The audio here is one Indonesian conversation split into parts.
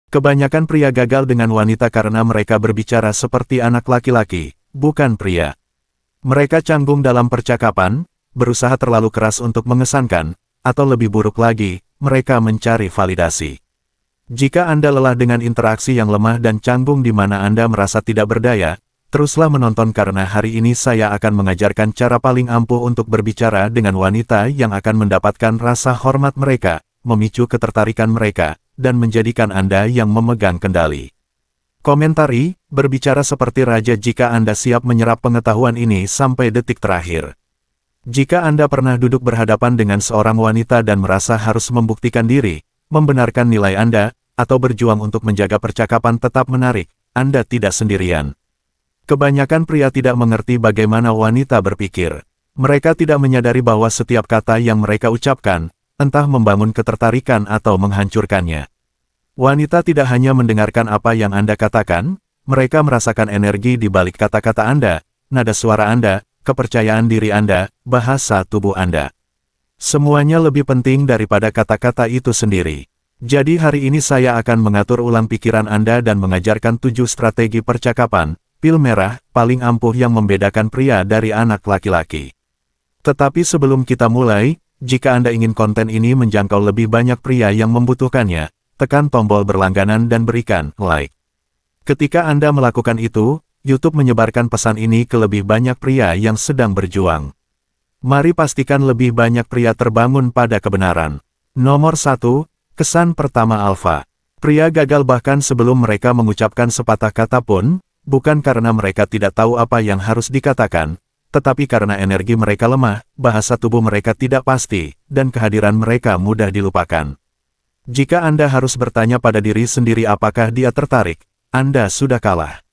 Kebanyakan pria gagal dengan wanita karena mereka berbicara seperti anak laki-laki, bukan pria. Mereka canggung dalam percakapan, berusaha terlalu keras untuk mengesankan, atau lebih buruk lagi, mereka mencari validasi. Jika Anda lelah dengan interaksi yang lemah dan canggung di mana Anda merasa tidak berdaya, teruslah menonton karena hari ini saya akan mengajarkan cara paling ampuh untuk berbicara dengan wanita yang akan mendapatkan rasa hormat mereka, memicu ketertarikan mereka, dan menjadikan Anda yang memegang kendali. Komentari, berbicara seperti raja jika Anda siap menyerap pengetahuan ini sampai detik terakhir. Jika Anda pernah duduk berhadapan dengan seorang wanita dan merasa harus membuktikan diri, membenarkan nilai Anda, atau berjuang untuk menjaga percakapan tetap menarik, Anda tidak sendirian. Kebanyakan pria tidak mengerti bagaimana wanita berpikir. Mereka tidak menyadari bahwa setiap kata yang mereka ucapkan, entah membangun ketertarikan atau menghancurkannya. Wanita tidak hanya mendengarkan apa yang Anda katakan, mereka merasakan energi di balik kata-kata Anda, nada suara Anda, kepercayaan diri Anda, bahasa tubuh Anda. Semuanya lebih penting daripada kata-kata itu sendiri. Jadi hari ini saya akan mengatur ulang pikiran Anda dan mengajarkan 7 strategi percakapan, pil merah, paling ampuh yang membedakan pria dari anak laki-laki. Tetapi sebelum kita mulai, jika Anda ingin konten ini menjangkau lebih banyak pria yang membutuhkannya, tekan tombol berlangganan dan berikan like. Ketika Anda melakukan itu, YouTube menyebarkan pesan ini ke lebih banyak pria yang sedang berjuang. Mari pastikan lebih banyak pria terbangun pada kebenaran. Nomor 1, kesan pertama alfa. Pria gagal bahkan sebelum mereka mengucapkan sepatah kata pun, bukan karena mereka tidak tahu apa yang harus dikatakan, tetapi karena energi mereka lemah, bahasa tubuh mereka tidak pasti, dan kehadiran mereka mudah dilupakan. Jika Anda harus bertanya pada diri sendiri apakah dia tertarik, Anda sudah kalah.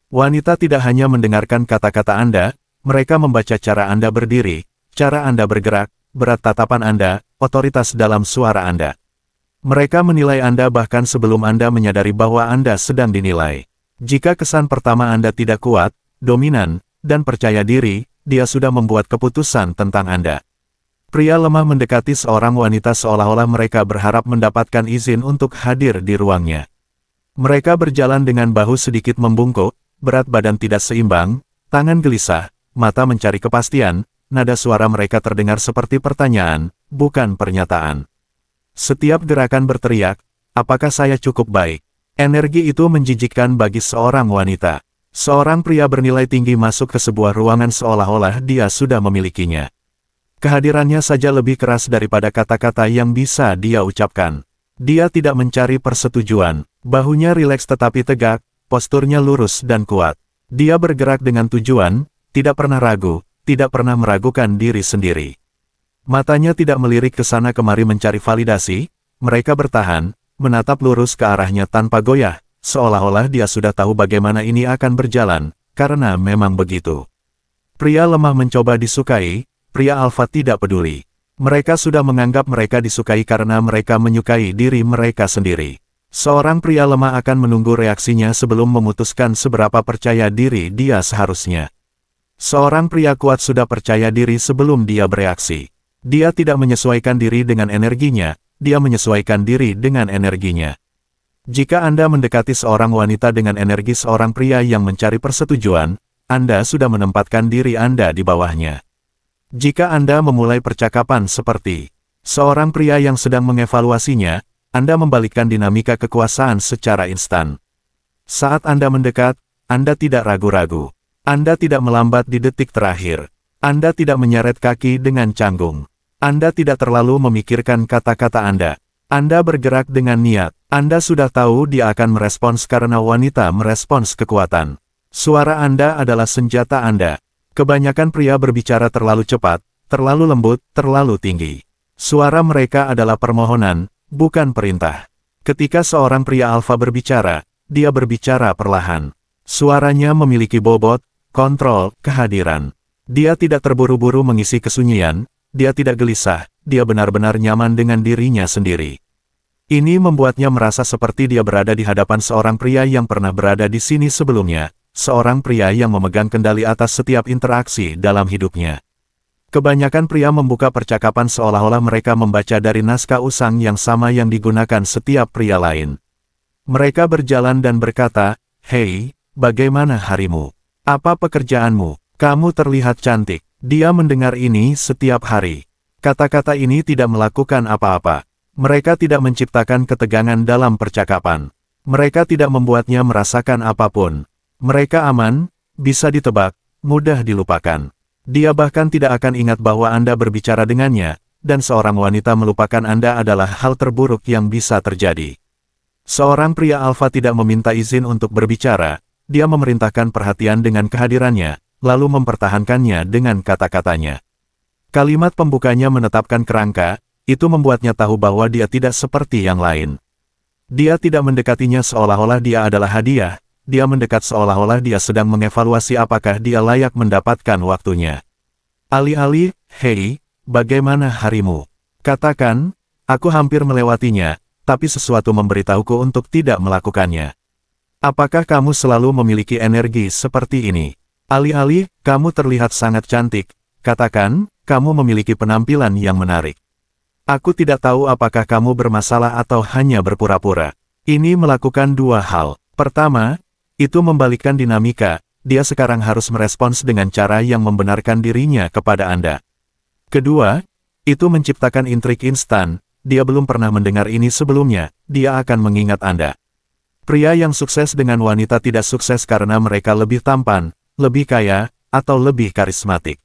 Wanita tidak hanya mendengarkan kata-kata Anda, mereka membaca cara Anda berdiri, cara Anda bergerak, berat tatapan Anda, otoritas dalam suara Anda. Mereka menilai Anda bahkan sebelum Anda menyadari bahwa Anda sedang dinilai. Jika kesan pertama Anda tidak kuat, dominan, dan percaya diri, dia sudah membuat keputusan tentang Anda. Pria lemah mendekati seorang wanita seolah-olah mereka berharap mendapatkan izin untuk hadir di ruangnya. Mereka berjalan dengan bahu sedikit membungkuk, berat badan tidak seimbang, tangan gelisah, mata mencari kepastian, nada suara mereka terdengar seperti pertanyaan, bukan pernyataan. Setiap gerakan berteriak, apakah saya cukup baik? Energi itu menjijikkan bagi seorang wanita. Seorang pria bernilai tinggi masuk ke sebuah ruangan seolah-olah dia sudah memilikinya. Kehadirannya saja lebih keras daripada kata-kata yang bisa dia ucapkan. Dia tidak mencari persetujuan, bahunya rileks tetapi tegak, posturnya lurus dan kuat. Dia bergerak dengan tujuan, tidak pernah ragu, tidak pernah meragukan diri sendiri. Matanya tidak melirik ke sana kemari mencari validasi, mereka bertahan, menatap lurus ke arahnya tanpa goyah, seolah-olah dia sudah tahu bagaimana ini akan berjalan, karena memang begitu. Pria lemah mencoba disukai, pria alfa tidak peduli. Mereka sudah menganggap mereka disukai karena mereka menyukai diri mereka sendiri. Seorang pria lemah akan menunggu reaksinya sebelum memutuskan seberapa percaya diri dia seharusnya. Seorang pria kuat sudah percaya diri sebelum dia bereaksi. Dia tidak menyesuaikan diri dengan energinya, dia menyesuaikan diri dengan energinya. Jika Anda mendekati seorang wanita dengan energi seorang pria yang mencari persetujuan, Anda sudah menempatkan diri Anda di bawahnya. Jika Anda memulai percakapan seperti seorang pria yang sedang mengevaluasinya, Anda membalikkan dinamika kekuasaan secara instan. Saat Anda mendekat, Anda tidak ragu-ragu. Anda tidak melambat di detik terakhir. Anda tidak menyeret kaki dengan canggung. Anda tidak terlalu memikirkan kata-kata Anda. Anda bergerak dengan niat. Anda sudah tahu dia akan merespons karena wanita merespons kekuatan. Suara Anda adalah senjata Anda. Kebanyakan pria berbicara terlalu cepat, terlalu lembut, terlalu tinggi. Suara mereka adalah permohonan, bukan perintah. Ketika seorang pria alfa berbicara, dia berbicara perlahan. Suaranya memiliki bobot, kontrol, kehadiran. Dia tidak terburu-buru mengisi kesunyian, dia tidak gelisah, dia benar-benar nyaman dengan dirinya sendiri. Ini membuatnya merasa seperti dia berada di hadapan seorang pria yang pernah berada di sini sebelumnya, seorang pria yang memegang kendali atas setiap interaksi dalam hidupnya. Kebanyakan pria membuka percakapan seolah-olah mereka membaca dari naskah usang yang sama yang digunakan setiap pria lain. Mereka berjalan dan berkata, "Hei, bagaimana harimu? Apa pekerjaanmu? Kamu terlihat cantik." Dia mendengar ini setiap hari. Kata-kata ini tidak melakukan apa-apa. Mereka tidak menciptakan ketegangan dalam percakapan. Mereka tidak membuatnya merasakan apapun. Mereka aman, bisa ditebak, mudah dilupakan. Dia bahkan tidak akan ingat bahwa Anda berbicara dengannya, dan seorang wanita melupakan Anda adalah hal terburuk yang bisa terjadi. Seorang pria alfa tidak meminta izin untuk berbicara, dia memerintahkan perhatian dengan kehadirannya, lalu mempertahankannya dengan kata-katanya. Kalimat pembukanya menetapkan kerangka, itu membuatnya tahu bahwa dia tidak seperti yang lain. Dia tidak mendekatinya seolah-olah dia adalah hadiah, dia mendekat seolah-olah dia sedang mengevaluasi apakah dia layak mendapatkan waktunya. Alih-alih, "Hei, bagaimana harimu?" Katakan, "Aku hampir melewatinya, tapi sesuatu memberitahuku untuk tidak melakukannya." Apakah kamu selalu memiliki energi seperti ini? Alih-alih, "Kamu terlihat sangat cantik." Katakan, "Kamu memiliki penampilan yang menarik." Aku tidak tahu apakah kamu bermasalah atau hanya berpura-pura. Ini melakukan dua hal. Pertama, itu membalikkan dinamika, dia sekarang harus merespons dengan cara yang membenarkan dirinya kepada Anda. Kedua, itu menciptakan intrik instan, dia belum pernah mendengar ini sebelumnya, dia akan mengingat Anda. Pria yang sukses dengan wanita tidak sukses karena mereka lebih tampan, lebih kaya, atau lebih karismatik.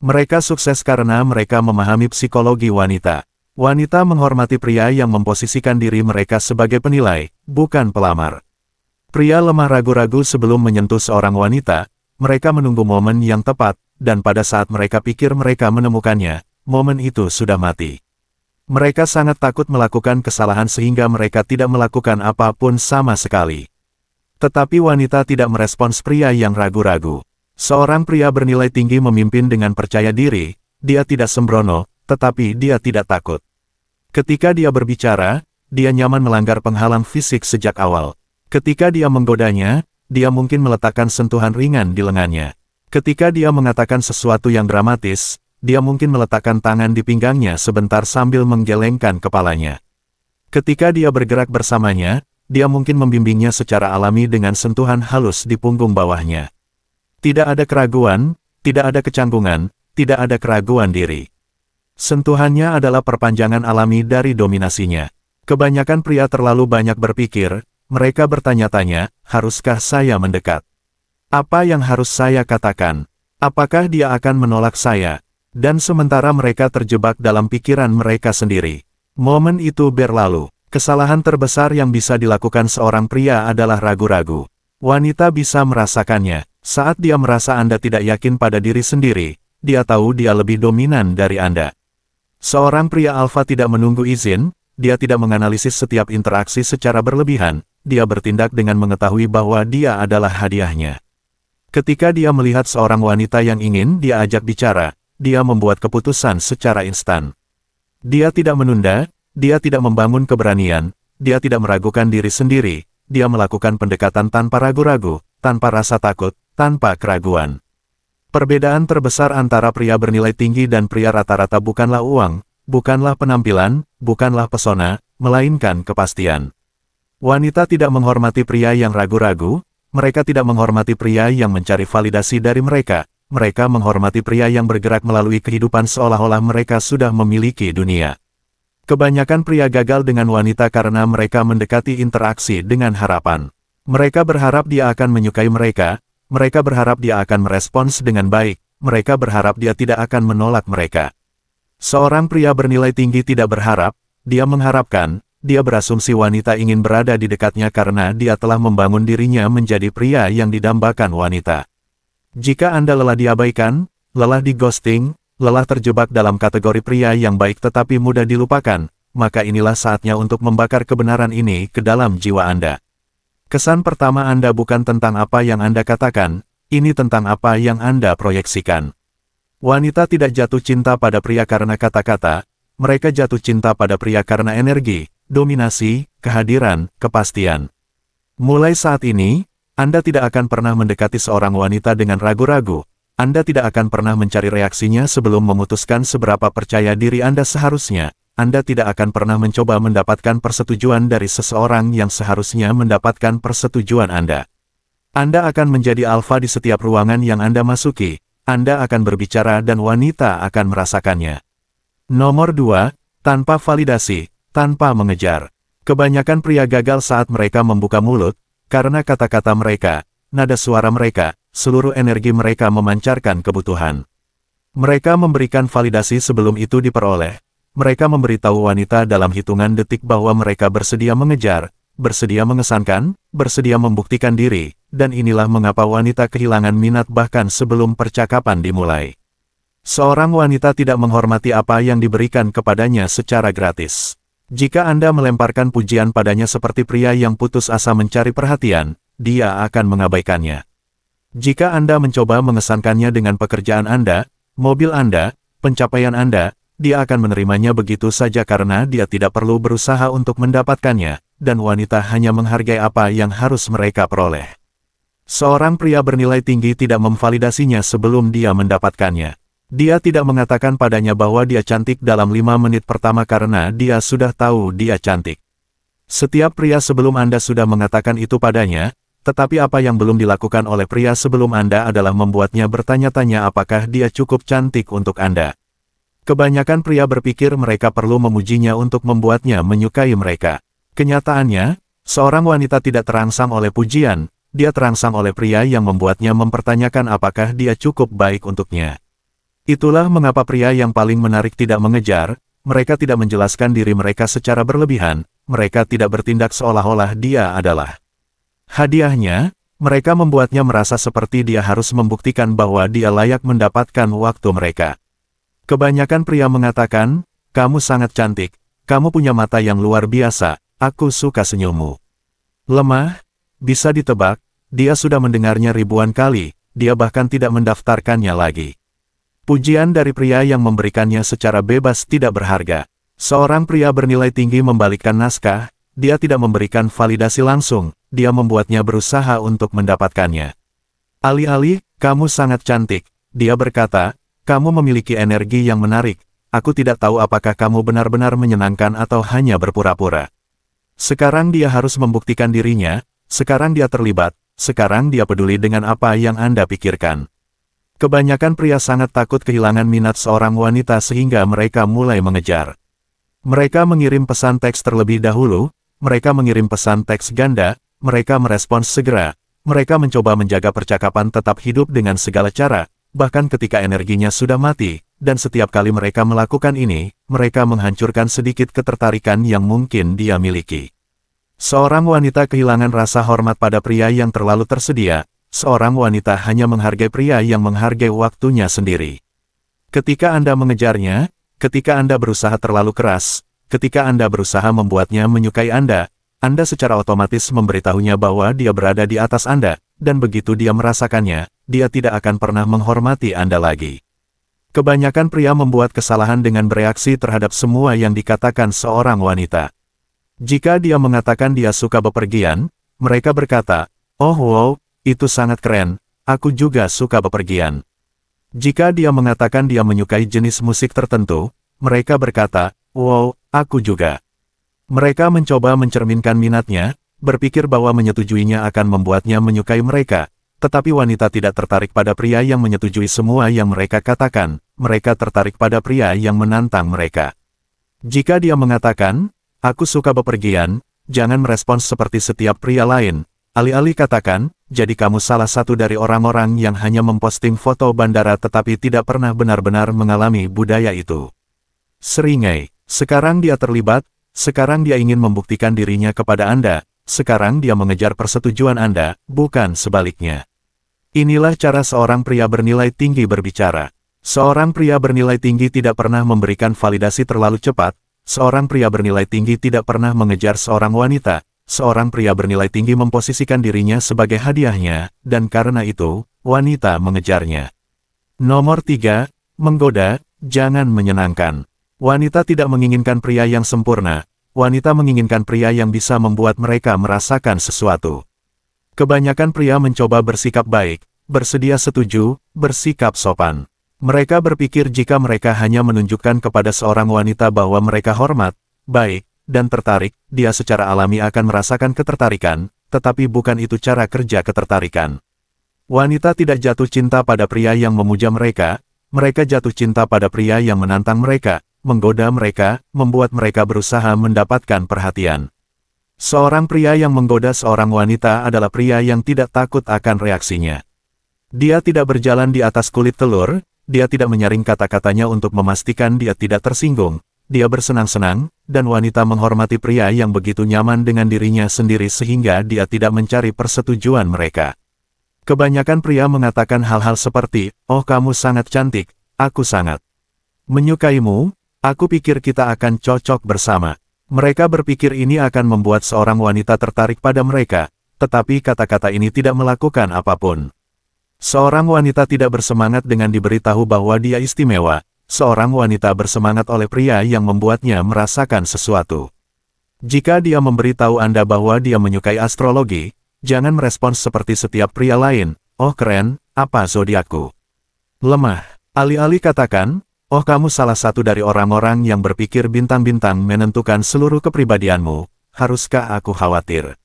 Mereka sukses karena mereka memahami psikologi wanita. Wanita menghormati pria yang memposisikan diri mereka sebagai penilai, bukan pelamar. Pria lemah ragu-ragu sebelum menyentuh seorang wanita, mereka menunggu momen yang tepat, dan pada saat mereka pikir mereka menemukannya, momen itu sudah mati. Mereka sangat takut melakukan kesalahan sehingga mereka tidak melakukan apapun sama sekali. Tetapi wanita tidak merespons pria yang ragu-ragu. Seorang pria bernilai tinggi memimpin dengan percaya diri, dia tidak sembrono, tetapi dia tidak takut. Ketika dia berbicara, dia nyaman melanggar penghalang fisik sejak awal. Ketika dia menggodanya, dia mungkin meletakkan sentuhan ringan di lengannya. Ketika dia mengatakan sesuatu yang dramatis, dia mungkin meletakkan tangan di pinggangnya sebentar sambil menggelengkan kepalanya. Ketika dia bergerak bersamanya, dia mungkin membimbingnya secara alami dengan sentuhan halus di punggung bawahnya. Tidak ada keraguan, tidak ada kecanggungan, tidak ada keraguan diri. Sentuhannya adalah perpanjangan alami dari dominasinya. Kebanyakan pria terlalu banyak berpikir, mereka bertanya-tanya, haruskah saya mendekat? Apa yang harus saya katakan? Apakah dia akan menolak saya? Dan sementara mereka terjebak dalam pikiran mereka sendiri. Momen itu berlalu. Kesalahan terbesar yang bisa dilakukan seorang pria adalah ragu-ragu. Wanita bisa merasakannya. Saat dia merasa Anda tidak yakin pada diri sendiri, dia tahu dia lebih dominan dari Anda. Seorang pria alfa tidak menunggu izin, dia tidak menganalisis setiap interaksi secara berlebihan, dia bertindak dengan mengetahui bahwa dia adalah hadiahnya. Ketika dia melihat seorang wanita yang ingin dia ajak bicara, dia membuat keputusan secara instan. Dia tidak menunda, dia tidak membangun keberanian, dia tidak meragukan diri sendiri, dia melakukan pendekatan tanpa ragu-ragu, tanpa rasa takut, tanpa keraguan. Perbedaan terbesar antara pria bernilai tinggi dan pria rata-rata bukanlah uang, bukanlah penampilan, bukanlah pesona, melainkan kepastian. Wanita tidak menghormati pria yang ragu-ragu, mereka tidak menghormati pria yang mencari validasi dari mereka. Mereka menghormati pria yang bergerak melalui kehidupan seolah-olah mereka sudah memiliki dunia. Kebanyakan pria gagal dengan wanita karena mereka mendekati interaksi dengan harapan. Mereka berharap dia akan menyukai mereka berharap dia akan merespons dengan baik, mereka berharap dia tidak akan menolak mereka. Seorang pria bernilai tinggi tidak berharap, dia mengharapkan, dia berasumsi wanita ingin berada di dekatnya karena dia telah membangun dirinya menjadi pria yang didambakan wanita. Jika Anda lelah diabaikan, lelah di ghosting, lelah terjebak dalam kategori pria yang baik tetapi mudah dilupakan, maka inilah saatnya untuk membakar kebenaran ini ke dalam jiwa Anda. Kesan pertama Anda bukan tentang apa yang Anda katakan, ini tentang apa yang Anda proyeksikan. Wanita tidak jatuh cinta pada pria karena kata-kata, mereka jatuh cinta pada pria karena energi, dominasi, kehadiran, kepastian. Mulai saat ini, Anda tidak akan pernah mendekati seorang wanita dengan ragu-ragu, Anda tidak akan pernah mencari reaksinya sebelum memutuskan seberapa percaya diri Anda seharusnya, Anda tidak akan pernah mencoba mendapatkan persetujuan dari seseorang yang seharusnya mendapatkan persetujuan Anda. Anda akan menjadi alfa di setiap ruangan yang Anda masuki. Anda akan berbicara dan wanita akan merasakannya. Nomor 2, tanpa validasi, tanpa mengejar. Kebanyakan pria gagal saat mereka membuka mulut, karena kata-kata mereka, nada suara mereka, seluruh energi mereka memancarkan kebutuhan. Mereka memberikan validasi sebelum itu diperoleh. Mereka memberitahu wanita dalam hitungan detik bahwa mereka bersedia mengejar, bersedia mengesankan, bersedia membuktikan diri, dan inilah mengapa wanita kehilangan minat bahkan sebelum percakapan dimulai. Seorang wanita tidak menghormati apa yang diberikan kepadanya secara gratis. Jika Anda melemparkan pujian padanya seperti pria yang putus asa mencari perhatian, dia akan mengabaikannya. Jika Anda mencoba mengesankannya dengan pekerjaan Anda, mobil Anda, pencapaian Anda, dia akan menerimanya begitu saja karena dia tidak perlu berusaha untuk mendapatkannya, dan wanita hanya menghargai apa yang harus mereka peroleh. Seorang pria bernilai tinggi tidak memvalidasinya sebelum dia mendapatkannya. Dia tidak mengatakan padanya bahwa dia cantik dalam 5 menit pertama karena dia sudah tahu dia cantik. Setiap pria sebelum Anda sudah mengatakan itu padanya, tetapi apa yang belum dilakukan oleh pria sebelum Anda adalah membuatnya bertanya-tanya apakah dia cukup cantik untuk Anda. Kebanyakan pria berpikir mereka perlu memujinya untuk membuatnya menyukai mereka. Kenyataannya, seorang wanita tidak terangsang oleh pujian, dia terangsang oleh pria yang membuatnya mempertanyakan apakah dia cukup baik untuknya. Itulah mengapa pria yang paling menarik tidak mengejar, mereka tidak menjelaskan diri mereka secara berlebihan, mereka tidak bertindak seolah-olah dia adalah hadiahnya, mereka membuatnya merasa seperti dia harus membuktikan bahwa dia layak mendapatkan waktu mereka. Kebanyakan pria mengatakan, kamu sangat cantik, kamu punya mata yang luar biasa, aku suka senyummu. Lemah, bisa ditebak, dia sudah mendengarnya ribuan kali, dia bahkan tidak mendaftarkannya lagi. Pujian dari pria yang memberikannya secara bebas tidak berharga. Seorang pria bernilai tinggi membalikkan naskah, dia tidak memberikan validasi langsung, dia membuatnya berusaha untuk mendapatkannya. Alih-alih, kamu sangat cantik, dia berkata, kamu memiliki energi yang menarik, aku tidak tahu apakah kamu benar-benar menyenangkan atau hanya berpura-pura. Sekarang dia harus membuktikan dirinya, sekarang dia terlibat, sekarang dia peduli dengan apa yang Anda pikirkan. Kebanyakan pria sangat takut kehilangan minat seorang wanita sehingga mereka mulai mengejar. Mereka mengirim pesan teks terlebih dahulu, mereka mengirim pesan teks ganda, mereka merespons segera, mereka mencoba menjaga percakapan tetap hidup dengan segala cara, bahkan ketika energinya sudah mati, dan setiap kali mereka melakukan ini, mereka menghancurkan sedikit ketertarikan yang mungkin dia miliki. Seorang wanita kehilangan rasa hormat pada pria yang terlalu tersedia. Seorang wanita hanya menghargai pria yang menghargai waktunya sendiri. Ketika Anda mengejarnya, ketika Anda berusaha terlalu keras, ketika Anda berusaha membuatnya menyukai Anda secara otomatis memberitahunya bahwa dia berada di atas Anda, dan begitu dia merasakannya, dia tidak akan pernah menghormati Anda lagi. Kebanyakan pria membuat kesalahan dengan bereaksi terhadap semua yang dikatakan seorang wanita. Jika dia mengatakan dia suka bepergian, mereka berkata, "Oh wow, itu sangat keren, aku juga suka bepergian." Jika dia mengatakan dia menyukai jenis musik tertentu, mereka berkata, "Wow, aku juga." Mereka mencoba mencerminkan minatnya, berpikir bahwa menyetujuinya akan membuatnya menyukai mereka, tetapi wanita tidak tertarik pada pria yang menyetujui semua yang mereka katakan, mereka tertarik pada pria yang menantang mereka. Jika dia mengatakan, "Aku suka bepergian," jangan merespons seperti setiap pria lain. Alih-alih katakan, "Jadi kamu salah satu dari orang-orang yang hanya memposting foto bandara tetapi tidak pernah benar-benar mengalami budaya itu." Seringai, sekarang dia terlibat, sekarang dia ingin membuktikan dirinya kepada Anda, sekarang dia mengejar persetujuan Anda, bukan sebaliknya. Inilah cara seorang pria bernilai tinggi berbicara. Seorang pria bernilai tinggi tidak pernah memberikan validasi terlalu cepat, seorang pria bernilai tinggi tidak pernah mengejar seorang wanita. Seorang pria bernilai tinggi memposisikan dirinya sebagai hadiahnya, dan karena itu, wanita mengejarnya. Nomor 3, menggoda, jangan menyenangkan. Wanita tidak menginginkan pria yang sempurna, wanita menginginkan pria yang bisa membuat mereka merasakan sesuatu. Kebanyakan pria mencoba bersikap baik, bersedia setuju, bersikap sopan. Mereka berpikir jika mereka hanya menunjukkan kepada seorang wanita bahwa mereka hormat, baik, dan tertarik, dia secara alami akan merasakan ketertarikan, tetapi bukan itu cara kerja ketertarikan. Wanita tidak jatuh cinta pada pria yang memuja mereka, mereka jatuh cinta pada pria yang menantang mereka, menggoda mereka, membuat mereka berusaha mendapatkan perhatian. Seorang pria yang menggoda seorang wanita adalah pria yang tidak takut akan reaksinya. Dia tidak berjalan di atas kulit telur, dia tidak menyaring kata-katanya untuk memastikan dia tidak tersinggung, dia bersenang-senang, dan wanita menghormati pria yang begitu nyaman dengan dirinya sendiri sehingga dia tidak mencari persetujuan mereka. Kebanyakan pria mengatakan hal-hal seperti, "Oh kamu sangat cantik, aku sangat menyukaimu, aku pikir kita akan cocok bersama." Mereka berpikir ini akan membuat seorang wanita tertarik pada mereka, tetapi kata-kata ini tidak melakukan apapun. Seorang wanita tidak bersemangat dengan diberitahu bahwa dia istimewa, seorang wanita bersemangat oleh pria yang membuatnya merasakan sesuatu. Jika dia memberitahu Anda bahwa dia menyukai astrologi, jangan merespons seperti setiap pria lain, "Oh keren, apa zodiakku?" Lemah. Alih-alih katakan, "Oh kamu salah satu dari orang-orang yang berpikir bintang-bintang menentukan seluruh kepribadianmu, haruskah aku khawatir?"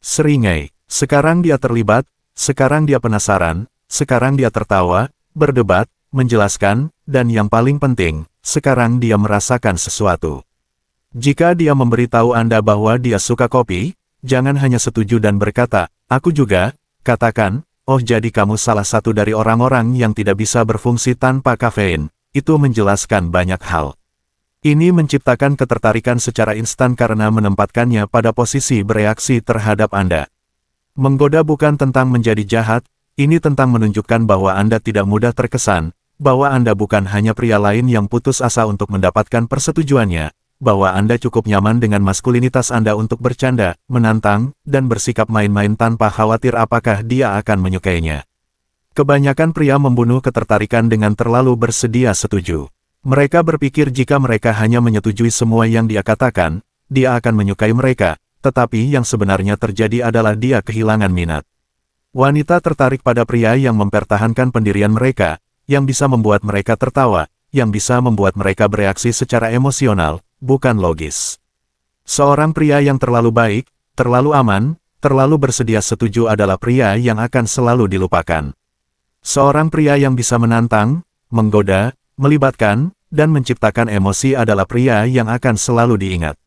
Seringai. Sekarang dia terlibat, sekarang dia penasaran, sekarang dia tertawa, berdebat, menjelaskan, dan yang paling penting, sekarang dia merasakan sesuatu. Jika dia memberitahu Anda bahwa dia suka kopi, jangan hanya setuju dan berkata, "Aku juga," katakan, "Oh jadi kamu salah satu dari orang-orang yang tidak bisa berfungsi tanpa kafein." Itu menjelaskan banyak hal. Ini menciptakan ketertarikan secara instan karena menempatkannya pada posisi bereaksi terhadap Anda. Menggoda bukan tentang menjadi jahat, ini tentang menunjukkan bahwa Anda tidak mudah terkesan, bahwa Anda bukan hanya pria lain yang putus asa untuk mendapatkan persetujuannya, bahwa Anda cukup nyaman dengan maskulinitas Anda untuk bercanda, menantang, dan bersikap main-main tanpa khawatir apakah dia akan menyukainya. Kebanyakan pria membunuh ketertarikan dengan terlalu bersedia setuju. Mereka berpikir jika mereka hanya menyetujui semua yang dia katakan, dia akan menyukai mereka, tetapi yang sebenarnya terjadi adalah dia kehilangan minat. Wanita tertarik pada pria yang mempertahankan pendirian mereka, yang bisa membuat mereka tertawa, yang bisa membuat mereka bereaksi secara emosional, bukan logis. Seorang pria yang terlalu baik, terlalu aman, terlalu bersedia setuju adalah pria yang akan selalu dilupakan. Seorang pria yang bisa menantang, menggoda, melibatkan, dan menciptakan emosi adalah pria yang akan selalu diingat.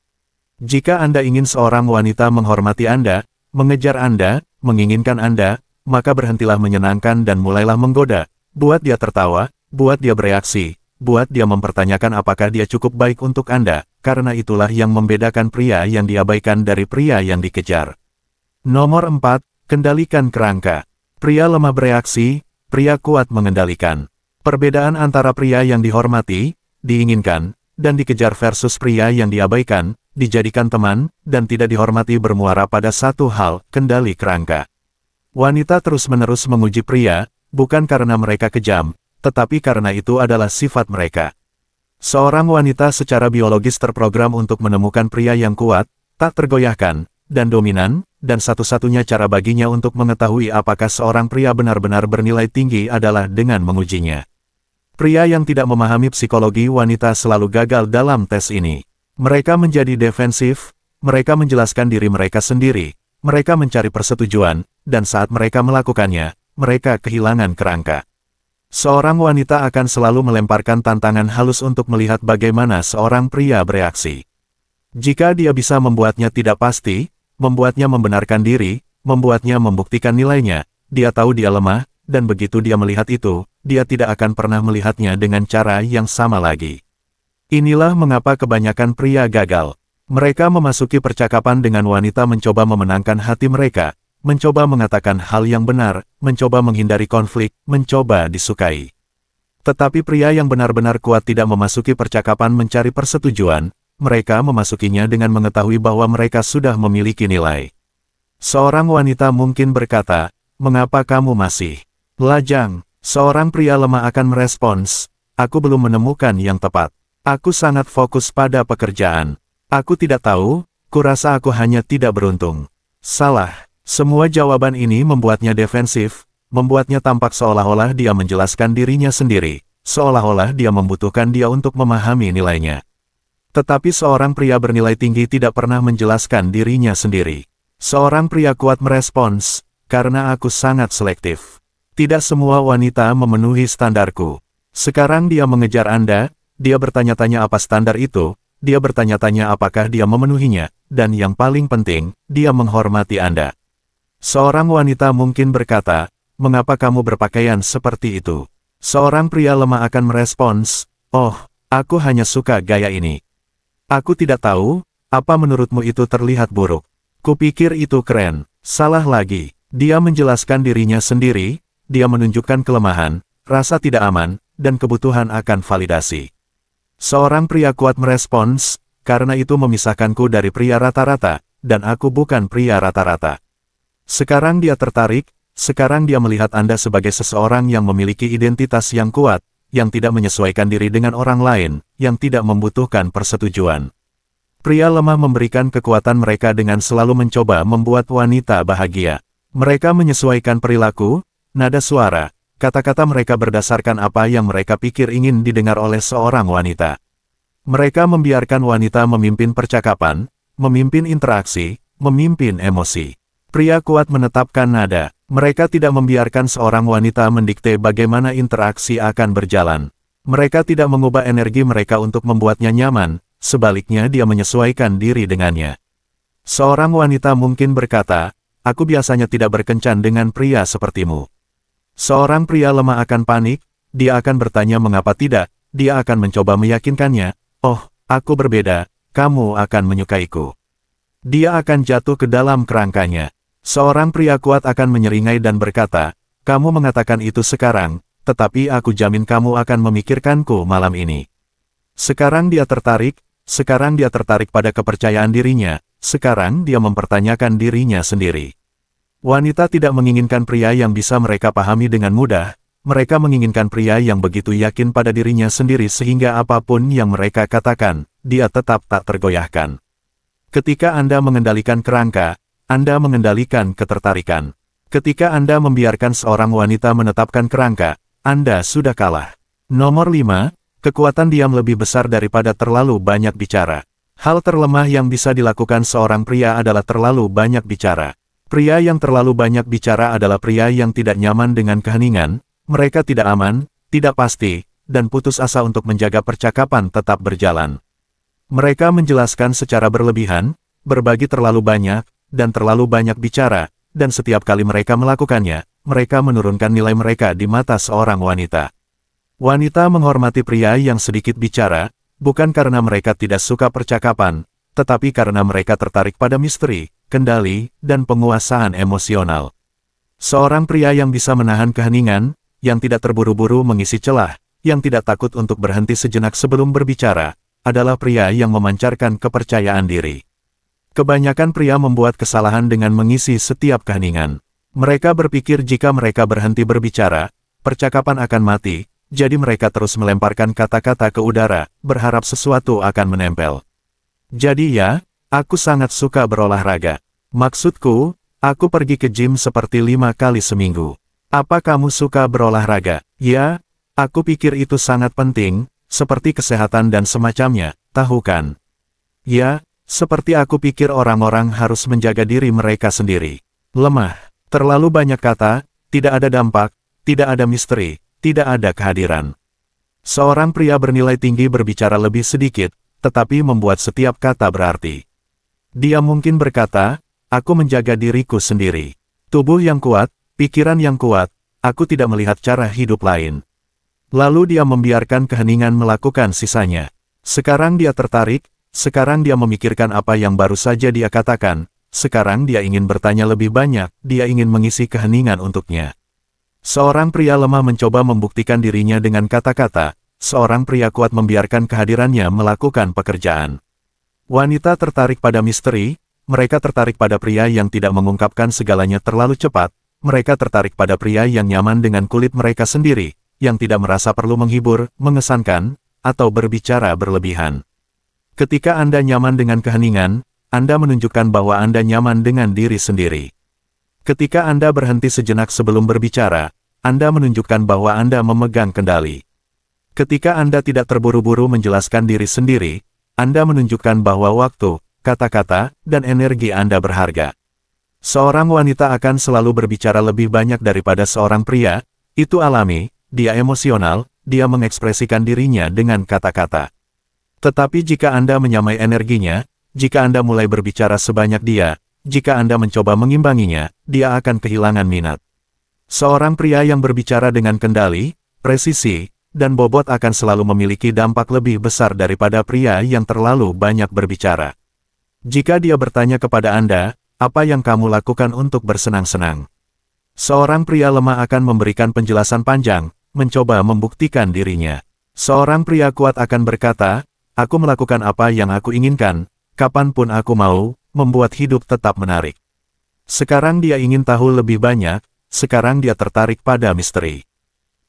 Jika Anda ingin seorang wanita menghormati Anda, mengejar Anda, menginginkan Anda, maka berhentilah menyenangkan dan mulailah menggoda. Buat dia tertawa, buat dia bereaksi, buat dia mempertanyakan apakah dia cukup baik untuk Anda, karena itulah yang membedakan pria yang diabaikan dari pria yang dikejar. Nomor 4, kendalikan kerangka. Pria lemah bereaksi, pria kuat mengendalikan. Perbedaan antara pria yang dihormati, diinginkan, dan dikejar versus pria yang diabaikan, dijadikan teman, dan tidak dihormati bermuara pada satu hal, kendali kerangka. Wanita terus-menerus menguji pria, bukan karena mereka kejam, tetapi karena itu adalah sifat mereka. Seorang wanita secara biologis terprogram untuk menemukan pria yang kuat, tak tergoyahkan, dan dominan, dan satu-satunya cara baginya untuk mengetahui apakah seorang pria benar-benar bernilai tinggi adalah dengan mengujinya. Pria yang tidak memahami psikologi wanita selalu gagal dalam tes ini. Mereka menjadi defensif, mereka menjelaskan diri mereka sendiri, mereka mencari persetujuan, dan saat mereka melakukannya, mereka kehilangan kerangka. Seorang wanita akan selalu melemparkan tantangan halus untuk melihat bagaimana seorang pria bereaksi. Jika dia bisa membuatnya tidak pasti, membuatnya membenarkan diri, membuatnya membuktikan nilainya, dia tahu dia lemah, dan begitu dia melihat itu, dia tidak akan pernah melihatnya dengan cara yang sama lagi. Inilah mengapa kebanyakan pria gagal. Mereka memasuki percakapan dengan wanita mencoba memenangkan hati mereka, mencoba mengatakan hal yang benar, mencoba menghindari konflik, mencoba disukai. Tetapi pria yang benar-benar kuat tidak memasuki percakapan mencari persetujuan, mereka memasukinya dengan mengetahui bahwa mereka sudah memiliki nilai. Seorang wanita mungkin berkata, "Mengapa kamu masih lajang?" Seorang pria lemah akan merespons, "Aku belum menemukan yang tepat. Aku sangat fokus pada pekerjaan. Aku tidak tahu, kurasa aku hanya tidak beruntung." Salah. Semua jawaban ini membuatnya defensif, membuatnya tampak seolah-olah dia menjelaskan dirinya sendiri, seolah-olah dia membutuhkan dia untuk memahami nilainya. Tetapi seorang pria bernilai tinggi tidak pernah menjelaskan dirinya sendiri. Seorang pria kuat merespons, karena aku sangat selektif. Tidak semua wanita memenuhi standarku. Sekarang dia mengejar Anda, dia bertanya-tanya apa standar itu, dia bertanya-tanya apakah dia memenuhinya, dan yang paling penting, dia menghormati Anda. Seorang wanita mungkin berkata, mengapa kamu berpakaian seperti itu? Seorang pria lemah akan merespons, oh, aku hanya suka gaya ini. Aku tidak tahu, apa menurutmu itu terlihat buruk? Kupikir itu keren. Salah lagi. Dia menjelaskan dirinya sendiri, dia menunjukkan kelemahan, rasa tidak aman, dan kebutuhan akan validasi. Seorang pria kuat merespons, karena itu memisahkanku dari pria rata-rata, dan aku bukan pria rata-rata. Sekarang dia tertarik, sekarang dia melihat Anda sebagai seseorang yang memiliki identitas yang kuat, yang tidak menyesuaikan diri dengan orang lain, yang tidak membutuhkan persetujuan. Pria lemah memberikan kekuatan mereka dengan selalu mencoba membuat wanita bahagia. Mereka menyesuaikan perilaku, nada suara, kata-kata mereka berdasarkan apa yang mereka pikir ingin didengar oleh seorang wanita. Mereka membiarkan wanita memimpin percakapan, memimpin interaksi, memimpin emosi. Pria kuat menetapkan nada. Mereka tidak membiarkan seorang wanita mendikte bagaimana interaksi akan berjalan. Mereka tidak mengubah energi mereka untuk membuatnya nyaman, sebaliknya dia menyesuaikan diri dengannya. Seorang wanita mungkin berkata, aku biasanya tidak berkencan dengan pria sepertimu. Seorang pria lemah akan panik, dia akan bertanya mengapa tidak, dia akan mencoba meyakinkannya, oh, aku berbeda, kamu akan menyukaiku. Dia akan jatuh ke dalam kerangkanya. Seorang pria kuat akan menyeringai dan berkata, kamu mengatakan itu sekarang, tetapi aku jamin kamu akan memikirkanku malam ini. Sekarang dia tertarik pada kepercayaan dirinya, sekarang dia mempertanyakan dirinya sendiri. Wanita tidak menginginkan pria yang bisa mereka pahami dengan mudah, mereka menginginkan pria yang begitu yakin pada dirinya sendiri sehingga apapun yang mereka katakan, dia tetap tak tergoyahkan. Ketika Anda mengendalikan kerangka, Anda mengendalikan ketertarikan. Ketika Anda membiarkan seorang wanita menetapkan kerangka, Anda sudah kalah. Nomor 5, kekuatan diam lebih besar daripada terlalu banyak bicara. Hal terlemah yang bisa dilakukan seorang pria adalah terlalu banyak bicara. Pria yang terlalu banyak bicara adalah pria yang tidak nyaman dengan keheningan, mereka tidak aman, tidak pasti, dan putus asa untuk menjaga percakapan tetap berjalan. Mereka menjelaskan secara berlebihan, berbagi terlalu banyak, dan terlalu banyak bicara, dan setiap kali mereka melakukannya, mereka menurunkan nilai mereka di mata seorang wanita. Wanita menghormati pria yang sedikit bicara, bukan karena mereka tidak suka percakapan, tetapi karena mereka tertarik pada misteri, kendali, dan penguasaan emosional. Seorang pria yang bisa menahan keheningan, yang tidak terburu-buru mengisi celah, yang tidak takut untuk berhenti sejenak sebelum berbicara, adalah pria yang memancarkan kepercayaan diri. Kebanyakan pria membuat kesalahan dengan mengisi setiap keheningan. Mereka berpikir jika mereka berhenti berbicara, percakapan akan mati, jadi mereka terus melemparkan kata-kata ke udara, berharap sesuatu akan menempel. Jadi ya, aku sangat suka berolahraga. Maksudku, aku pergi ke gym seperti 5 kali seminggu. Apa kamu suka berolahraga? Ya, aku pikir itu sangat penting, seperti kesehatan dan semacamnya, tahu kan? Ya, seperti aku pikir orang-orang harus menjaga diri mereka sendiri. Lemah, terlalu banyak kata, tidak ada dampak, tidak ada misteri, tidak ada kehadiran. Seorang pria bernilai tinggi berbicara lebih sedikit, tetapi membuat setiap kata berarti. Dia mungkin berkata, aku menjaga diriku sendiri. Tubuh yang kuat, pikiran yang kuat, aku tidak melihat cara hidup lain. Lalu dia membiarkan keheningan melakukan sisanya. Sekarang dia tertarik, sekarang dia memikirkan apa yang baru saja dia katakan, sekarang dia ingin bertanya lebih banyak, dia ingin mengisi keheningan untuknya. Seorang pria lemah mencoba membuktikan dirinya dengan kata-kata, seorang pria kuat membiarkan kehadirannya melakukan pekerjaan. Wanita tertarik pada misteri, mereka tertarik pada pria yang tidak mengungkapkan segalanya terlalu cepat, mereka tertarik pada pria yang nyaman dengan kulit mereka sendiri, yang tidak merasa perlu menghibur, mengesankan, atau berbicara berlebihan. Ketika Anda nyaman dengan keheningan, Anda menunjukkan bahwa Anda nyaman dengan diri sendiri. Ketika Anda berhenti sejenak sebelum berbicara, Anda menunjukkan bahwa Anda memegang kendali. Ketika Anda tidak terburu-buru menjelaskan diri sendiri, Anda menunjukkan bahwa waktu, kata-kata, dan energi Anda berharga. Seorang wanita akan selalu berbicara lebih banyak daripada seorang pria, itu alami, dia emosional, dia mengekspresikan dirinya dengan kata-kata. Tetapi jika Anda menyamai energinya, jika Anda mulai berbicara sebanyak dia, jika Anda mencoba mengimbanginya, dia akan kehilangan minat. Seorang pria yang berbicara dengan kendali, presisi, dan bobot akan selalu memiliki dampak lebih besar daripada pria yang terlalu banyak berbicara. Jika dia bertanya kepada Anda, apa yang kamu lakukan untuk bersenang-senang? Seorang pria lemah akan memberikan penjelasan panjang, mencoba membuktikan dirinya. Seorang pria kuat akan berkata, aku melakukan apa yang aku inginkan, kapanpun aku mau, membuat hidup tetap menarik. Sekarang dia ingin tahu lebih banyak, sekarang dia tertarik pada misteri.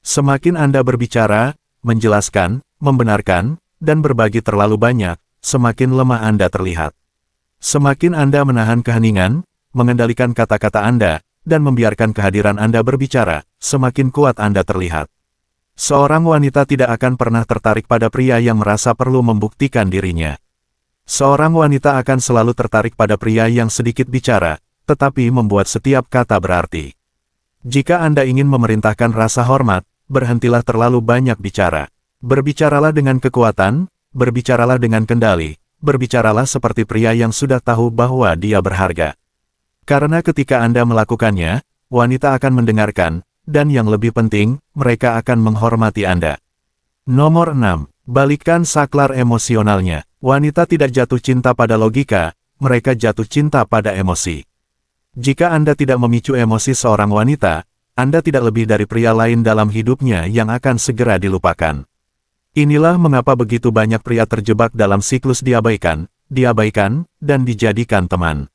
Semakin Anda berbicara, menjelaskan, membenarkan, dan berbagi terlalu banyak, semakin lemah Anda terlihat. Semakin Anda menahan keheningan, mengendalikan kata-kata Anda, dan membiarkan kehadiran Anda berbicara, semakin kuat Anda terlihat. Seorang wanita tidak akan pernah tertarik pada pria yang merasa perlu membuktikan dirinya. Seorang wanita akan selalu tertarik pada pria yang sedikit bicara, tetapi membuat setiap kata berarti. Jika Anda ingin memerintahkan rasa hormat, berhentilah terlalu banyak bicara. Berbicaralah dengan kekuatan, berbicaralah dengan kendali, berbicaralah seperti pria yang sudah tahu bahwa dia berharga. Karena ketika Anda melakukannya, wanita akan mendengarkan, dan yang lebih penting, mereka akan menghormati Anda. Nomor 6. Balikkan saklar emosionalnya. Wanita tidak jatuh cinta pada logika, mereka jatuh cinta pada emosi. Jika Anda tidak memicu emosi seorang wanita, Anda tidak lebih dari pria lain dalam hidupnya yang akan segera dilupakan. Inilah mengapa begitu banyak pria terjebak dalam siklus diabaikan, dan dijadikan teman.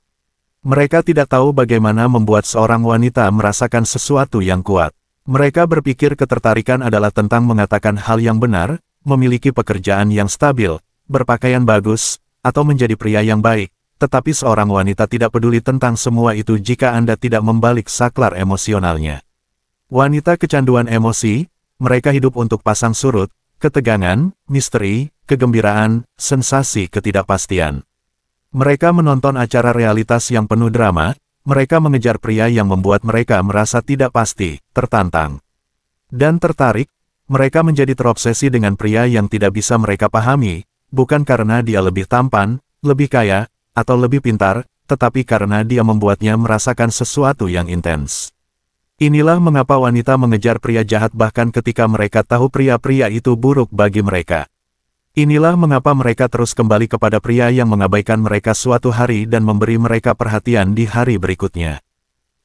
Mereka tidak tahu bagaimana membuat seorang wanita merasakan sesuatu yang kuat. Mereka berpikir ketertarikan adalah tentang mengatakan hal yang benar, memiliki pekerjaan yang stabil, berpakaian bagus, atau menjadi pria yang baik. Tetapi seorang wanita tidak peduli tentang semua itu jika Anda tidak membalik saklar emosionalnya. Wanita kecanduan emosi, mereka hidup untuk pasang surut, ketegangan, misteri, kegembiraan, sensasi ketidakpastian. Mereka menonton acara realitas yang penuh drama, mereka mengejar pria yang membuat mereka merasa tidak pasti, tertantang, dan tertarik. Mereka menjadi terobsesi dengan pria yang tidak bisa mereka pahami, bukan karena dia lebih tampan, lebih kaya, atau lebih pintar, tetapi karena dia membuatnya merasakan sesuatu yang intens. Inilah mengapa wanita mengejar pria jahat bahkan ketika mereka tahu pria-pria itu buruk bagi mereka. Inilah mengapa mereka terus kembali kepada pria yang mengabaikan mereka suatu hari dan memberi mereka perhatian di hari berikutnya.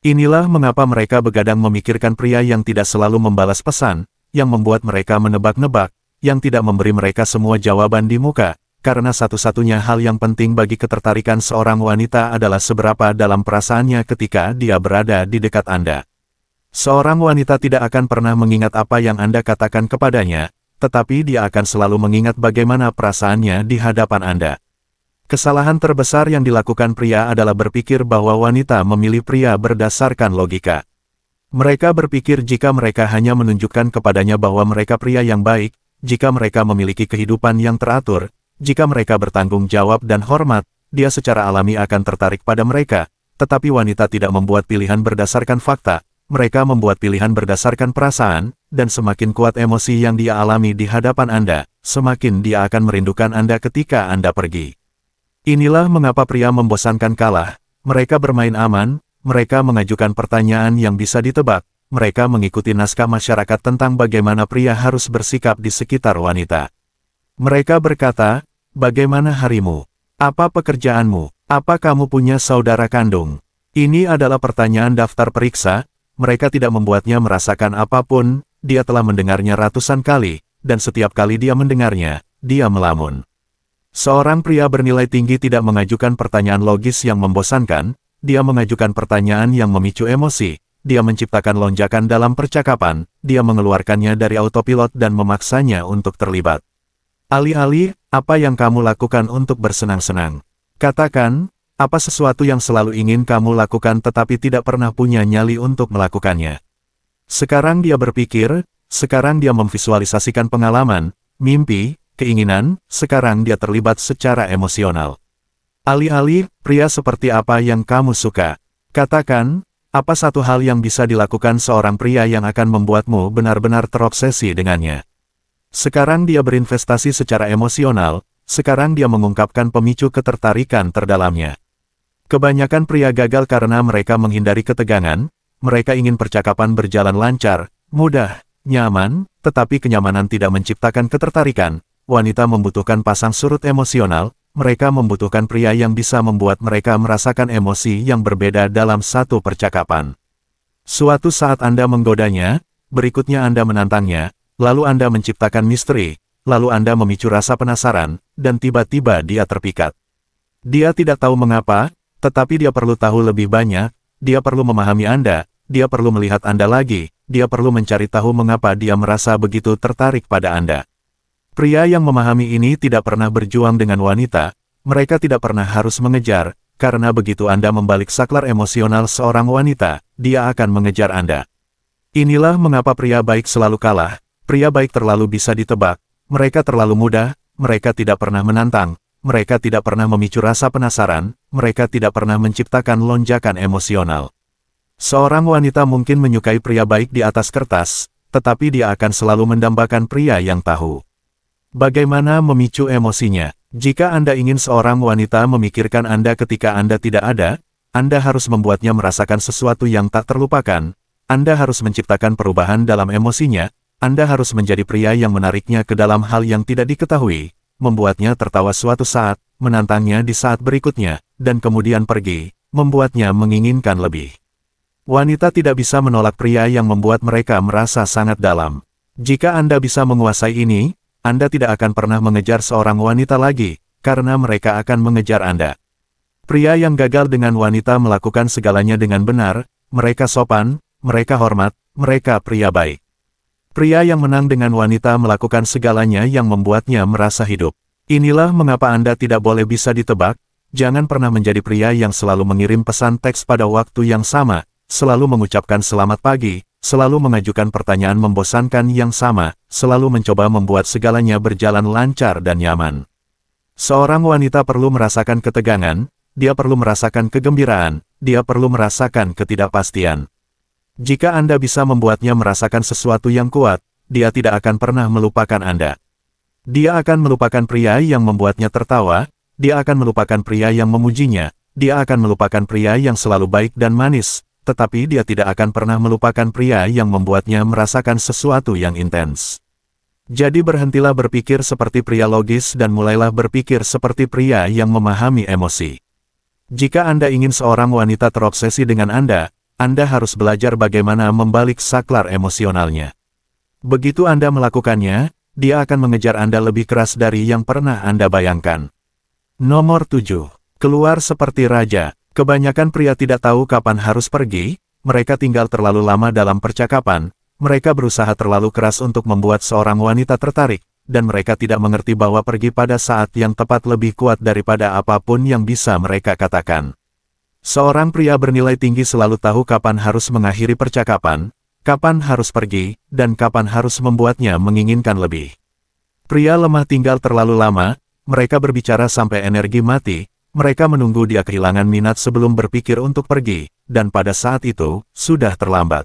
Inilah mengapa mereka begadang memikirkan pria yang tidak selalu membalas pesan, yang membuat mereka menebak-nebak, yang tidak memberi mereka semua jawaban di muka. Karena satu-satunya hal yang penting bagi ketertarikan seorang wanita adalah seberapa dalam perasaannya ketika dia berada di dekat Anda. Seorang wanita tidak akan pernah mengingat apa yang Anda katakan kepadanya, tetapi dia akan selalu mengingat bagaimana perasaannya di hadapan Anda. Kesalahan terbesar yang dilakukan pria adalah berpikir bahwa wanita memilih pria berdasarkan logika. Mereka berpikir jika mereka hanya menunjukkan kepadanya bahwa mereka pria yang baik, jika mereka memiliki kehidupan yang teratur, jika mereka bertanggung jawab dan hormat, dia secara alami akan tertarik pada mereka. Tetapi wanita tidak membuat pilihan berdasarkan fakta, mereka membuat pilihan berdasarkan perasaan, dan semakin kuat emosi yang dia alami di hadapan Anda, semakin dia akan merindukan Anda ketika Anda pergi. Inilah mengapa pria membosankan kalah, mereka bermain aman, mereka mengajukan pertanyaan yang bisa ditebak, mereka mengikuti naskah masyarakat tentang bagaimana pria harus bersikap di sekitar wanita. Mereka berkata, bagaimana harimu? Apa pekerjaanmu? Apa kamu punya saudara kandung? Ini adalah pertanyaan daftar periksa, mereka tidak membuatnya merasakan apapun, dia telah mendengarnya ratusan kali, dan setiap kali dia mendengarnya, dia melamun. Seorang pria bernilai tinggi tidak mengajukan pertanyaan logis yang membosankan, dia mengajukan pertanyaan yang memicu emosi, dia menciptakan lonjakan dalam percakapan, dia mengeluarkannya dari autopilot dan memaksanya untuk terlibat. Alih-alih, apa yang kamu lakukan untuk bersenang-senang? Katakan, apa sesuatu yang selalu ingin kamu lakukan tetapi tidak pernah punya nyali untuk melakukannya. Sekarang dia berpikir, sekarang dia memvisualisasikan pengalaman, mimpi, keinginan, sekarang dia terlibat secara emosional. Alih-alih, pria seperti apa yang kamu suka? Katakan, apa satu hal yang bisa dilakukan seorang pria yang akan membuatmu benar-benar terobsesi dengannya? Sekarang dia berinvestasi secara emosional, sekarang dia mengungkapkan pemicu ketertarikan terdalamnya. Kebanyakan pria gagal karena mereka menghindari ketegangan, mereka ingin percakapan berjalan lancar, mudah, nyaman, tetapi kenyamanan tidak menciptakan ketertarikan. Wanita membutuhkan pasang surut emosional, mereka membutuhkan pria yang bisa membuat mereka merasakan emosi yang berbeda dalam satu percakapan. Suatu saat Anda menggodanya, berikutnya Anda menantangnya, lalu Anda menciptakan misteri, lalu Anda memicu rasa penasaran, dan tiba-tiba dia terpikat. Dia tidak tahu mengapa, tetapi dia perlu tahu lebih banyak, dia perlu memahami Anda, dia perlu melihat Anda lagi, dia perlu mencari tahu mengapa dia merasa begitu tertarik pada Anda. Pria yang memahami ini tidak pernah berjuang dengan wanita, mereka tidak pernah harus mengejar, karena begitu Anda membalik saklar emosional seorang wanita, dia akan mengejar Anda. Inilah mengapa pria baik selalu kalah. Pria baik terlalu bisa ditebak, mereka terlalu mudah, mereka tidak pernah menantang, mereka tidak pernah memicu rasa penasaran, mereka tidak pernah menciptakan lonjakan emosional. Seorang wanita mungkin menyukai pria baik di atas kertas, tetapi dia akan selalu mendambakan pria yang tahu bagaimana memicu emosinya. Jika Anda ingin seorang wanita memikirkan Anda ketika Anda tidak ada, Anda harus membuatnya merasakan sesuatu yang tak terlupakan, Anda harus menciptakan perubahan dalam emosinya, Anda harus menjadi pria yang menariknya ke dalam hal yang tidak diketahui, membuatnya tertawa suatu saat, menantangnya di saat berikutnya, dan kemudian pergi, membuatnya menginginkan lebih. Wanita tidak bisa menolak pria yang membuat mereka merasa sangat dalam. Jika Anda bisa menguasai ini, Anda tidak akan pernah mengejar seorang wanita lagi, karena mereka akan mengejar Anda. Pria yang gagal dengan wanita melakukan segalanya dengan benar, mereka sopan, mereka hormat, mereka pria baik. Pria yang menang dengan wanita melakukan segalanya yang membuatnya merasa hidup. Inilah mengapa Anda tidak boleh bisa ditebak, jangan pernah menjadi pria yang selalu mengirim pesan teks pada waktu yang sama, selalu mengucapkan selamat pagi, selalu mengajukan pertanyaan membosankan yang sama, selalu mencoba membuat segalanya berjalan lancar dan nyaman. Seorang wanita perlu merasakan ketegangan, dia perlu merasakan kegembiraan, dia perlu merasakan ketidakpastian. Jika Anda bisa membuatnya merasakan sesuatu yang kuat, dia tidak akan pernah melupakan Anda. Dia akan melupakan pria yang membuatnya tertawa, dia akan melupakan pria yang memujinya, dia akan melupakan pria yang selalu baik dan manis, tetapi dia tidak akan pernah melupakan pria yang membuatnya merasakan sesuatu yang intens. Jadi berhentilah berpikir seperti pria logis dan mulailah berpikir seperti pria yang memahami emosi. Jika Anda ingin seorang wanita terobsesi dengan Anda harus belajar bagaimana membalik saklar emosionalnya. Begitu Anda melakukannya, dia akan mengejar Anda lebih keras dari yang pernah Anda bayangkan. Nomor 7. Keluar seperti raja. Kebanyakan pria tidak tahu kapan harus pergi, mereka tinggal terlalu lama dalam percakapan, mereka berusaha terlalu keras untuk membuat seorang wanita tertarik, dan mereka tidak mengerti bahwa pergi pada saat yang tepat lebih kuat daripada apapun yang bisa mereka katakan. Seorang pria bernilai tinggi selalu tahu kapan harus mengakhiri percakapan, kapan harus pergi, dan kapan harus membuatnya menginginkan lebih. Pria lemah tinggal terlalu lama, mereka berbicara sampai energi mati, mereka menunggu dia kehilangan minat sebelum berpikir untuk pergi, dan pada saat itu, sudah terlambat.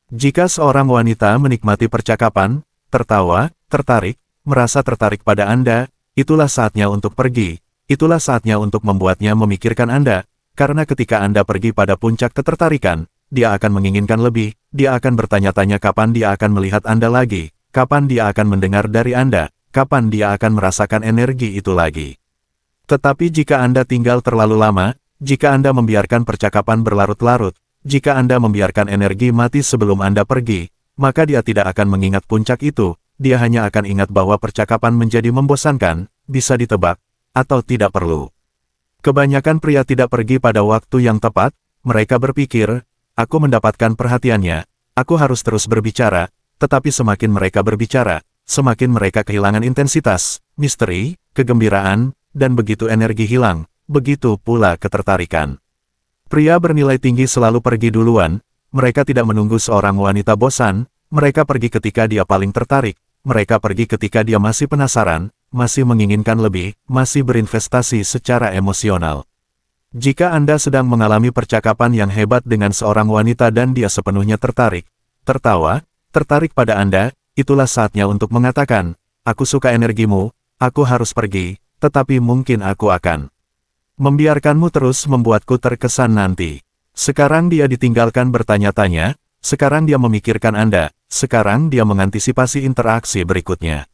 Jika seorang wanita menikmati percakapan, tertawa, tertarik, merasa tertarik pada Anda, itulah saatnya untuk pergi, itulah saatnya untuk membuatnya memikirkan Anda, karena ketika Anda pergi pada puncak ketertarikan, dia akan menginginkan lebih, dia akan bertanya-tanya kapan dia akan melihat Anda lagi, kapan dia akan mendengar dari Anda, kapan dia akan merasakan energi itu lagi. Tetapi jika Anda tinggal terlalu lama, jika Anda membiarkan percakapan berlarut-larut, jika Anda membiarkan energi mati sebelum Anda pergi, maka dia tidak akan mengingat puncak itu, dia hanya akan ingat bahwa percakapan menjadi membosankan, bisa ditebak, atau tidak perlu. Kebanyakan pria tidak pergi pada waktu yang tepat, mereka berpikir, aku mendapatkan perhatiannya, aku harus terus berbicara, tetapi semakin mereka berbicara, semakin mereka kehilangan intensitas, misteri, kegembiraan, dan begitu energi hilang, begitu pula ketertarikan. Pria bernilai tinggi selalu pergi duluan, mereka tidak menunggu seorang wanita bosan, Mereka pergi ketika dia paling tertarik, mereka pergi ketika dia masih penasaran, masih menginginkan lebih, masih berinvestasi secara emosional. Jika Anda sedang mengalami percakapan yang hebat dengan seorang wanita dan dia sepenuhnya tertarik, tertawa, tertarik pada Anda, itulah saatnya untuk mengatakan, "Aku suka energimu, aku harus pergi, tetapi mungkin aku akan membiarkanmu terus membuatku terkesan nanti." Sekarang dia ditinggalkan bertanya-tanya, sekarang dia memikirkan Anda, sekarang dia mengantisipasi interaksi berikutnya.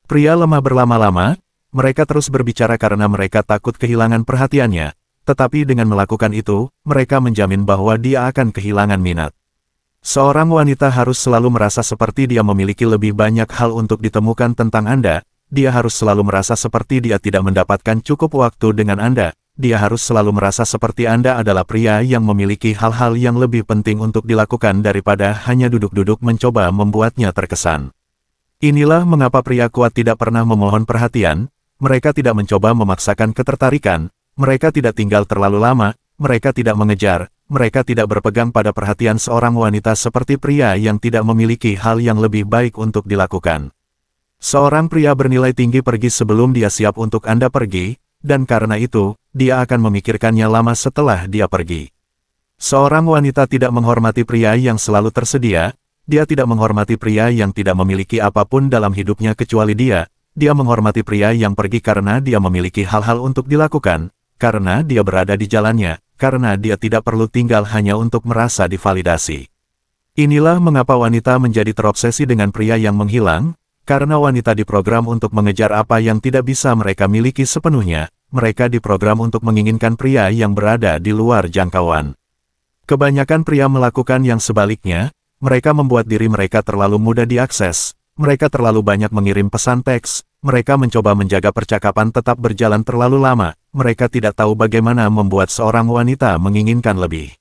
Pria lemah berlama-lama, mereka terus berbicara karena mereka takut kehilangan perhatiannya, tetapi dengan melakukan itu, mereka menjamin bahwa dia akan kehilangan minat. Seorang wanita harus selalu merasa seperti dia memiliki lebih banyak hal untuk ditemukan tentang Anda, dia harus selalu merasa seperti dia tidak mendapatkan cukup waktu dengan Anda, dia harus selalu merasa seperti Anda adalah pria yang memiliki hal-hal yang lebih penting untuk dilakukan daripada hanya duduk-duduk mencoba membuatnya terkesan. Inilah mengapa pria kuat tidak pernah memohon perhatian, mereka tidak mencoba memaksakan ketertarikan, mereka tidak tinggal terlalu lama, mereka tidak mengejar, mereka tidak berpegang pada perhatian seorang wanita seperti pria yang tidak memiliki hal yang lebih baik untuk dilakukan. Seorang pria bernilai tinggi pergi sebelum dia siap untuk Anda pergi, dan karena itu, dia akan memikirkannya lama setelah dia pergi. Seorang wanita tidak menghormati pria yang selalu tersedia, dia tidak menghormati pria yang tidak memiliki apapun dalam hidupnya kecuali dia menghormati pria yang pergi karena dia memiliki hal-hal untuk dilakukan, karena dia berada di jalannya, karena dia tidak perlu tinggal hanya untuk merasa divalidasi. Inilah mengapa wanita menjadi terobsesi dengan pria yang menghilang, karena wanita diprogram untuk mengejar apa yang tidak bisa mereka miliki sepenuhnya, mereka diprogram untuk menginginkan pria yang berada di luar jangkauan. Kebanyakan pria melakukan yang sebaliknya, mereka membuat diri mereka terlalu mudah diakses, mereka terlalu banyak mengirim pesan teks, mereka mencoba menjaga percakapan tetap berjalan terlalu lama, mereka tidak tahu bagaimana membuat seorang wanita menginginkan lebih.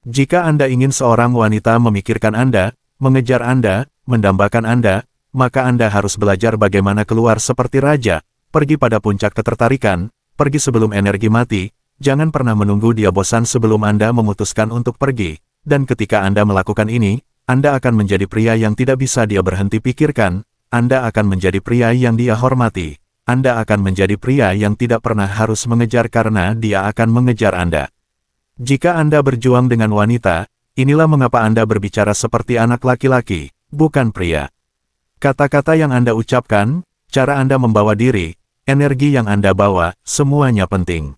Jika Anda ingin seorang wanita memikirkan Anda, mengejar Anda, mendambakan Anda, maka Anda harus belajar bagaimana keluar seperti raja, pergi pada puncak ketertarikan, pergi sebelum energi mati, jangan pernah menunggu dia bosan sebelum Anda memutuskan untuk pergi, dan ketika Anda melakukan ini, Anda akan menjadi pria yang tidak bisa dia berhenti pikirkan, Anda akan menjadi pria yang dia hormati, Anda akan menjadi pria yang tidak pernah harus mengejar karena dia akan mengejar Anda. Jika Anda berjuang dengan wanita, inilah mengapa Anda berbicara seperti anak laki-laki, bukan pria. Kata-kata yang Anda ucapkan, cara Anda membawa diri, energi yang Anda bawa, semuanya penting.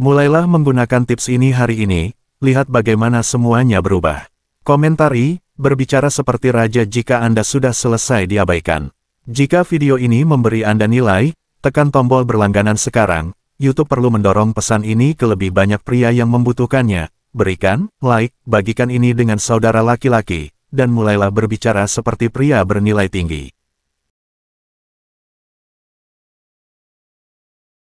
Mulailah menggunakan tips ini hari ini, lihat bagaimana semuanya berubah. Komentari, berbicara seperti raja jika Anda sudah selesai diabaikan. Jika video ini memberi Anda nilai, tekan tombol berlangganan sekarang. YouTube perlu mendorong pesan ini ke lebih banyak pria yang membutuhkannya. Berikan, like, bagikan ini dengan saudara laki-laki, dan mulailah berbicara seperti pria bernilai tinggi.